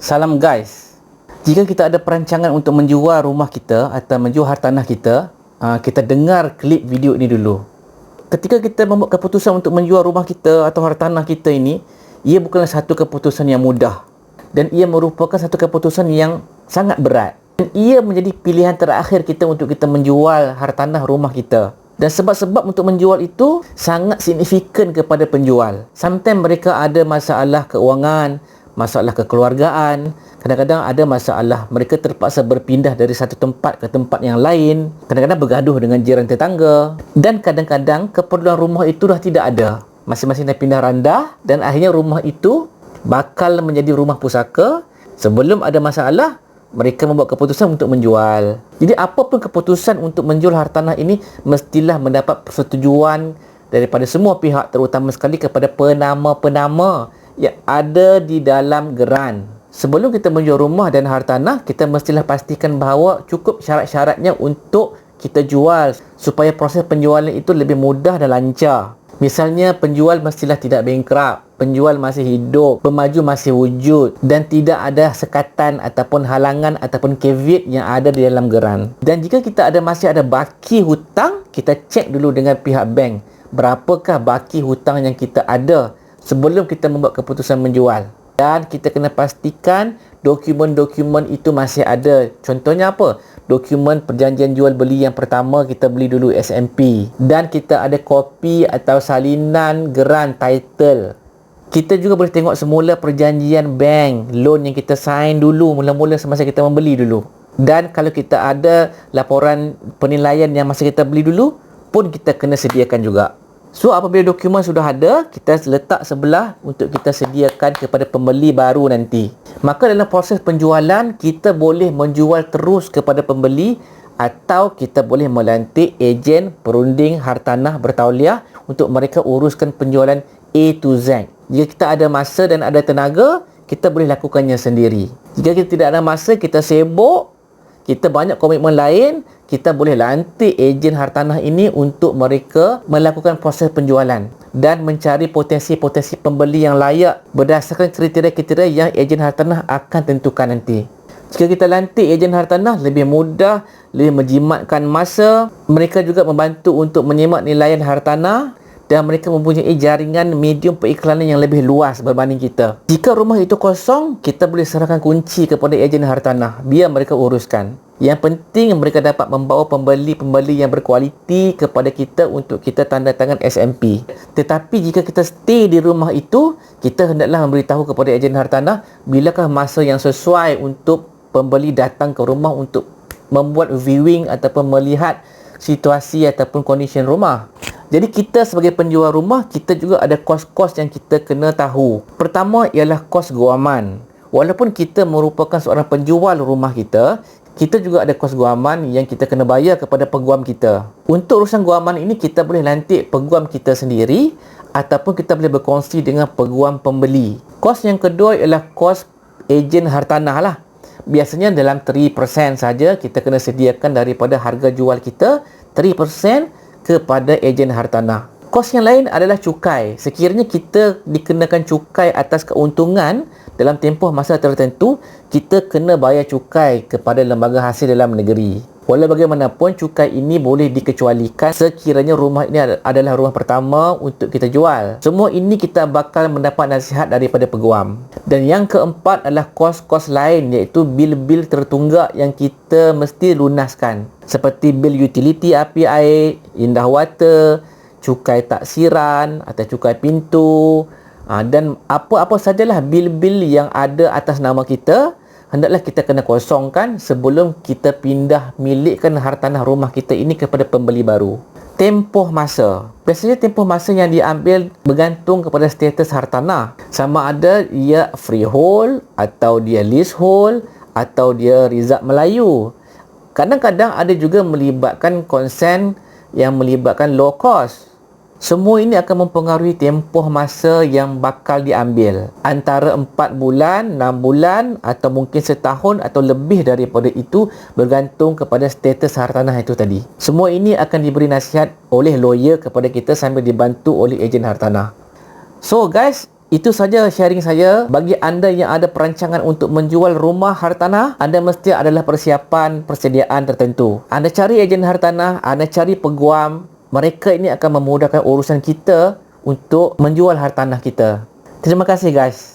Salam guys. Jika kita ada perancangan untuk menjual rumah kita atau menjual hartanah kita, kita dengar klip video ini dulu. Ketika kita membuat keputusan untuk menjual rumah kita atau hartanah kita ini, ia bukanlah satu keputusan yang mudah. Dan ia merupakan satu keputusan yang sangat berat. Dan ia menjadi pilihan terakhir kita untuk kita menjual hartanah rumah kita. Dan sebab-sebab untuk menjual itu sangat signifikan kepada penjual. Sometimes mereka ada masalah keuangan, masalah kekeluargaan, kadang-kadang ada masalah mereka terpaksa berpindah dari satu tempat ke tempat yang lain, kadang-kadang bergaduh dengan jiran tetangga, dan kadang-kadang keperluan rumah itu dah tidak ada, masing-masing dah pindah randah, dan akhirnya rumah itu bakal menjadi rumah pusaka. Sebelum ada masalah, mereka membuat keputusan untuk menjual. Jadi apapun keputusan untuk menjual hartanah ini mestilah mendapat persetujuan daripada semua pihak, terutama sekali kepada penama-penama yang ada di dalam geran. Sebelum kita menjual rumah dan hartanah, kita mestilah pastikan bahawa cukup syarat-syaratnya untuk kita jual supaya proses penjualan itu lebih mudah dan lancar. Misalnya, penjual mestilah tidak bankrupt, penjual masih hidup, pemaju masih wujud dan tidak ada sekatan ataupun halangan ataupun caveat yang ada di dalam geran. Dan jika kita masih ada baki hutang, kita cek dulu dengan pihak bank berapakah baki hutang yang kita ada sebelum kita membuat keputusan menjual. Dan kita kena pastikan dokumen-dokumen itu masih ada. Contohnya apa? Dokumen perjanjian jual beli yang pertama kita beli dulu SMP. Dan kita ada kopi atau salinan geran title. Kita juga boleh tengok semula perjanjian bank, loan yang kita sign dulu mula-mula semasa kita membeli dulu. Dan kalau kita ada laporan penilaian yang masa kita beli dulu pun kita kena sediakan juga. So, apabila dokumen sudah ada, kita letak sebelah untuk kita sediakan kepada pembeli baru nanti. Maka dalam proses penjualan, kita boleh menjual terus kepada pembeli atau kita boleh melantik ejen perunding hartanah bertauliah untuk mereka uruskan penjualan A to Z. Jika kita ada masa dan ada tenaga, kita boleh lakukannya sendiri. Jika kita tidak ada masa, kita sibuk, kita banyak komitmen lain, kita boleh lantik ejen hartanah ini untuk mereka melakukan proses penjualan dan mencari potensi-potensi pembeli yang layak berdasarkan kriteria-kriteria yang ejen hartanah akan tentukan nanti. Jika kita lantik ejen hartanah, lebih mudah, lebih menjimatkan masa. Mereka juga membantu untuk menyemak nilaian hartanah dan mereka mempunyai jaringan medium periklanan yang lebih luas berbanding kita. Jika rumah itu kosong, kita boleh serahkan kunci kepada ejen hartanah, biar mereka uruskan. Yang penting mereka dapat membawa pembeli-pembeli yang berkualiti kepada kita untuk kita tanda tangan SMP. Tetapi jika kita stay di rumah itu, kita hendaklah memberitahu kepada ejen hartanah bilakah masa yang sesuai untuk pembeli datang ke rumah untuk membuat viewing ataupun melihat situasi ataupun kondisi rumah. Jadi kita sebagai penjual rumah, kita juga ada kos-kos yang kita kena tahu. Pertama ialah kos guaman. Walaupun kita merupakan seorang penjual rumah kita juga ada kos guaman yang kita kena bayar kepada peguam kita. Untuk urusan guaman ini, kita boleh lantik peguam kita sendiri ataupun kita boleh berkongsi dengan peguam pembeli. Kos yang kedua ialah kos ejen hartanah lah. Biasanya dalam 3% saja kita kena sediakan daripada harga jual kita, 3% kepada ejen hartanah. Kos yang lain adalah cukai. Sekiranya kita dikenakan cukai atas keuntungan dalam tempoh masa tertentu, kita kena bayar cukai kepada lembaga hasil dalam negeri. Walau bagaimanapun, cukai ini boleh dikecualikan sekiranya rumah ini adalah rumah pertama untuk kita jual. Semua ini kita bakal mendapat nasihat daripada peguam. Dan yang keempat adalah kos-kos lain, iaitu bil-bil tertunggak yang kita mesti lunaskan. Seperti bil utility api air, indah water, cukai taksiran atau cukai pintu, dan apa-apa sajalah bil-bil yang ada atas nama kita, hendaklah kita kena kosongkan sebelum kita pindah milikkan hartanah rumah kita ini kepada pembeli baru. Tempoh masa. Biasanya tempoh masa yang diambil bergantung kepada status hartanah. Sama ada ia freehold atau dia leasehold atau dia rizab Melayu. Kadang-kadang ada juga melibatkan konsen yang melibatkan low cost. Semua ini akan mempengaruhi tempoh masa yang bakal diambil. Antara 4 bulan, 6 bulan atau mungkin setahun atau lebih daripada itu, bergantung kepada status hartanah itu tadi. Semua ini akan diberi nasihat oleh lawyer kepada kita sambil dibantu oleh ejen hartanah. So guys, Itu saja sharing saya. Bagi anda yang ada perancangan untuk menjual rumah hartanah, anda mesti adalah persiapan persediaan tertentu. Anda cari ejen hartanah, anda cari peguam. Mereka ini akan memudahkan urusan kita untuk menjual hartanah kita. Terima kasih guys.